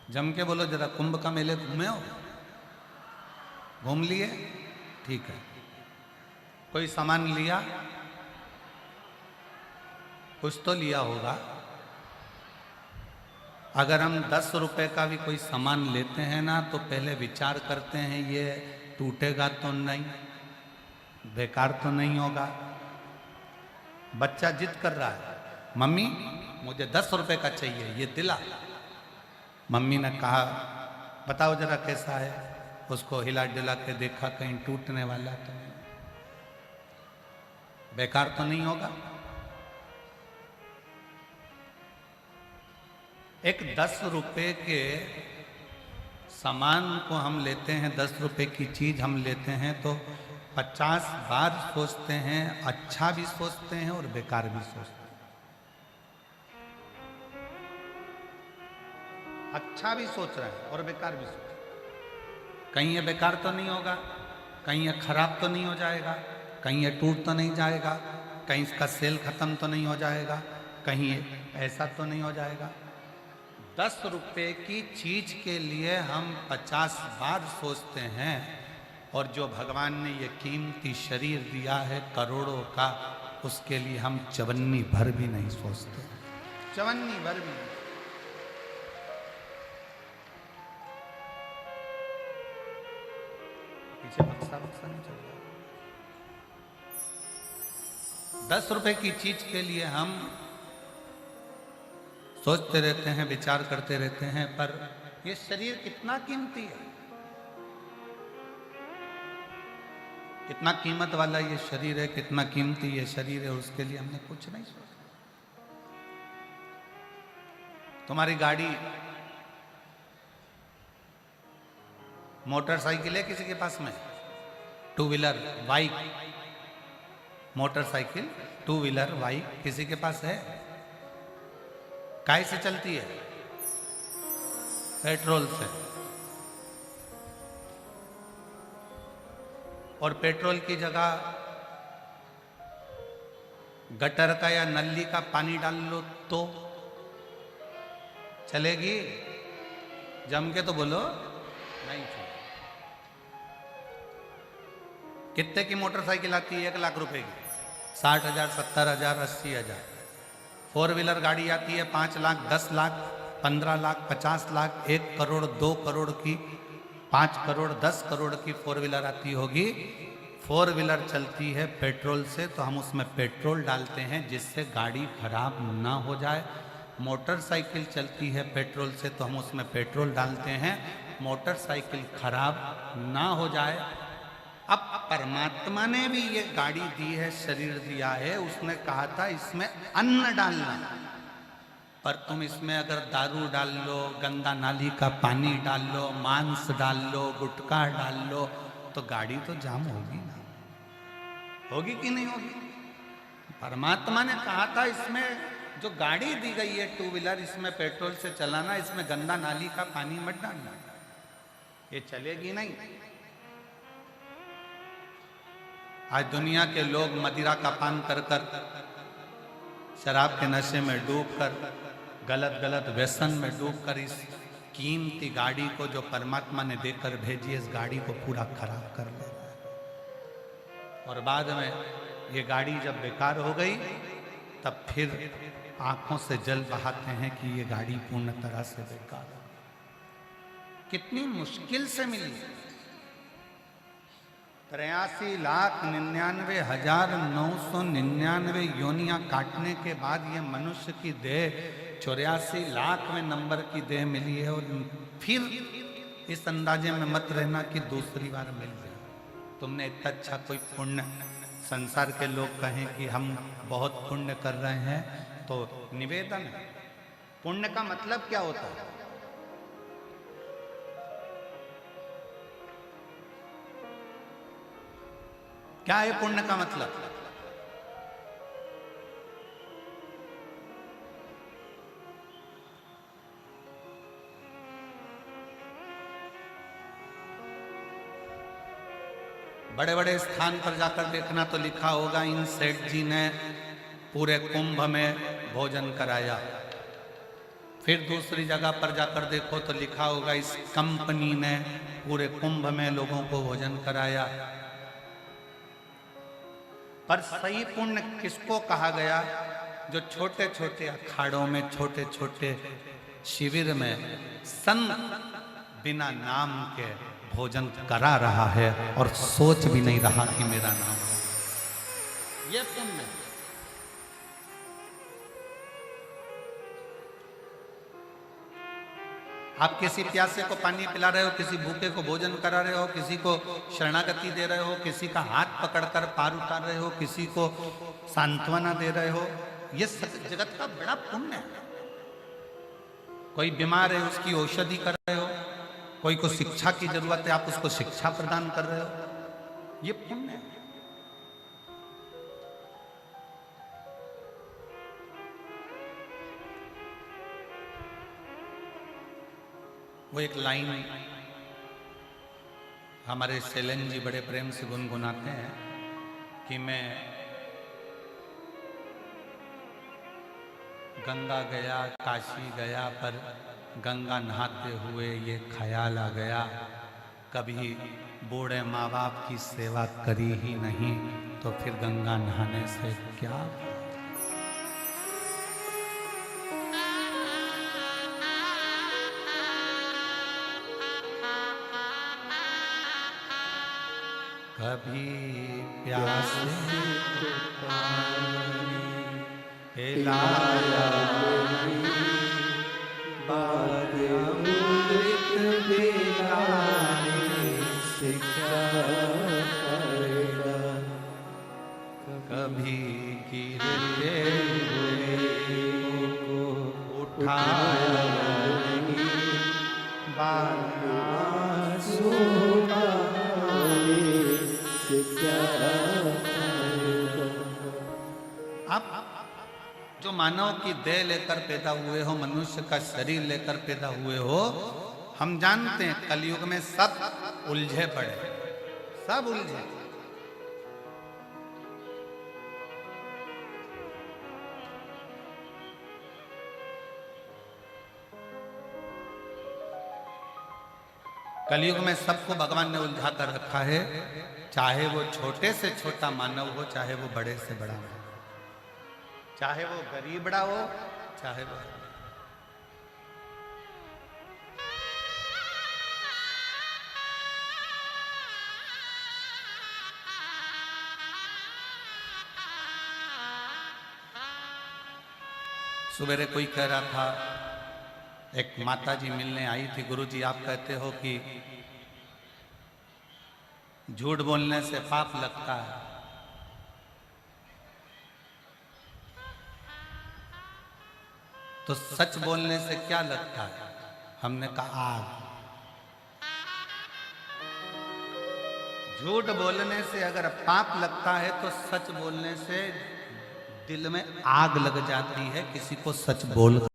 जम के बोलो जरा, कुंभ का मेले घूमे हो? घूम लिए? ठीक है। कोई सामान लिया? कुछ तो लिया होगा। अगर हम 10 रुपए का भी कोई सामान लेते हैं ना, तो पहले विचार करते हैं ये टूटेगा तो नहीं, बेकार तो नहीं होगा। बच्चा जिद कर रहा है, मम्मी मुझे 10 रुपए का चाहिए, ये दिला। मम्मी ने कहा बताओ जरा कैसा है। उसको हिला डिला के देखा, कहीं टूटने वाला तो नहीं, बेकार तो नहीं होगा। एक 10 रुपए के सामान को हम लेते हैं, 10 रुपए की चीज हम लेते हैं तो 50 बार सोचते हैं, अच्छा भी सोचते हैं और बेकार भी सोचते हैं। अच्छा भी सोच रहे हैं और बेकार भी सोच रहे हैं। कहीं ये बेकार तो नहीं होगा, कहीं ये खराब तो नहीं हो जाएगा, कहीं ये टूट तो नहीं जाएगा, कहीं इसका सेल खत्म तो नहीं हो जाएगा, कहीं ऐसा तो नहीं हो जाएगा। 10 रुपए की चीज के लिए हम 50 बार सोचते हैं, और जो भगवान ने ये कीमती शरीर दिया है करोड़ों का, उसके लिए हम चवन्नी भर भी नहीं सोचते, चवन्नी भर भी नहीं। पीछे बक्सा बक्सा नहीं चल रहा। 10 रुपए की चीज के लिए हम सोचते रहते हैं, विचार करते रहते हैं, पर ये शरीर कितना कीमती है, कितना कीमत वाला ये शरीर है, कितना कीमती ये शरीर है, उसके लिए हमने कुछ नहीं सोचा। तुम्हारी गाड़ी, मोटरसाइकिल है किसी के पास में? Two wheeler bike, motorcycle two wheeler bike किसी के पास है? काय से चलती है? पेट्रोल से। और पेट्रोल की जगह गटर का या नली का पानी डाल लो तो चलेगी? जम के तो बोलो, नहीं चलेगी। कितने की मोटरसाइकिल आती है? 1 लाख रुपए की, 60,000, 70,000, 80,000। 4 व्हीलर गाड़ी आती है 5 लाख, 10 लाख, 15 लाख, 50 लाख, 1 करोड़, 2 करोड़ की, 5 करोड़, 10 करोड़ की 4 व्हीलर आती होगी। 4 व्हीलर चलती है पेट्रोल से, तो हम उसमें पेट्रोल डालते हैं जिससे गाड़ी खराब ना हो जाए। मोटरसाइकिल चलती है पेट्रोल से, तो हम उसमें पेट्रोल डालते हैं मोटरसाइकिल खराब ना हो जाए। अब परमात्मा ने भी ये गाड़ी दी है, शरीर दिया है, उसने कहा था इसमें अन्न डालना, पर तुम इसमें अगर दारू डाल लो, गंदा नाली का पानी डाल लो, मांस डाल लो, गुटखा डाल लो, तो गाड़ी तो जाम होगी ना, होगी कि नहीं होगी? परमात्मा ने कहा था इसमें जो गाड़ी दी गई है टू व्हीलर, इसमें पेट्रोल से चलाना, इसमें गंदा नाली का पानी मत डालना, ये चलेगी नहीं। आज दुनिया के लोग मदिरा का पान कर कर, शराब के नशे में डूबकर, गलत गलत व्यसन में डूबकर इस कीमती गाड़ी को जो परमात्मा ने देकर भेजी, इस गाड़ी को पूरा खराब कर ले रहा है। और बाद में ये गाड़ी जब बेकार हो गई, तब फिर आंखों से जल बहाते हैं कि ये गाड़ी पूर्ण तरह से बेकार हो गई। कितनी मुश्किल से मिली, 83,99,999 योनियां काटने के बाद ये मनुष्य की देह 84,00,000वें नंबर की देह मिली है। और फिर इस अंदाजे में मत रहना कि दूसरी बार मिल जाए। तुमने इतना अच्छा कोई पुण्य, संसार के लोग कहें कि हम बहुत पुण्य कर रहे हैं, तो निवेदन है, पुण्य का मतलब क्या होता है? क्या है पुण्य का मतलब? बड़े बड़े स्थान पर जाकर देखना तो लिखा होगा, इन सेठ जी ने पूरे कुंभ में भोजन कराया, फिर दूसरी जगह पर जाकर देखो तो लिखा होगा इस कंपनी ने पूरे कुंभ में लोगों को भोजन कराया। पर सही पुण्य किसको कहा गया? जो छोटे छोटे अखाड़ों में, छोटे छोटे शिविर में संत बिना नाम के भोजन करा रहा है और सोच भी नहीं रहा कि मेरा नाम है। ये पुण्य। आप किसी प्यासे को पानी पिला रहे हो, किसी भूखे को भोजन करा रहे हो, किसी को शरणागति दे रहे हो, किसी का हाथ पकड़कर पार उतार रहे हो, किसी को सांत्वना दे रहे हो, ये जगत का बड़ा पुण्य है। कोई बीमार है उसकी औषधि कर रहे हो, कोई को शिक्षा की जरूरत है आप उसको शिक्षा प्रदान कर रहे हो, ये पुण्य है। वो एक लाइन हमारे शैलेंद्र जी बड़े प्रेम से गुनगुनाते हैं कि मैं गंगा गया, काशी गया, पर गंगा नहाते हुए ये ख्याल आ गया, कभी बूढ़े माँ बाप की सेवा करी ही नहीं तो फिर गंगा नहाने से क्या। कभी प्यासे को पानी पिलाया, बाद अमृत पिलाने से क्या फायदा। कभी गिरते हुए को उठाया, बाद आंसू आप जो मानव की देह लेकर पैदा हुए हो, मनुष्य का शरीर लेकर पैदा हुए हो, हम जानते हैं कलयुग में सब उलझे पड़े, सब उलझे। कलयुग में सबको भगवान ने उलझा कर रखा है, चाहे वो छोटे से छोटा मानव हो, चाहे वो बड़े से बड़ा हो, चाहे वो गरीबड़ा हो, चाहे वो। सवेरे कोई कह रहा था, एक माता जी मिलने आई थी, गुरुजी आप कहते हो कि झूठ बोलने से पाप लगता है, तो सच बोलने से क्या लगता है? हमने कहा आग। झूठ बोलने से अगर पाप लगता है तो सच बोलने से दिल में आग लग जाती है, किसी को सच बोल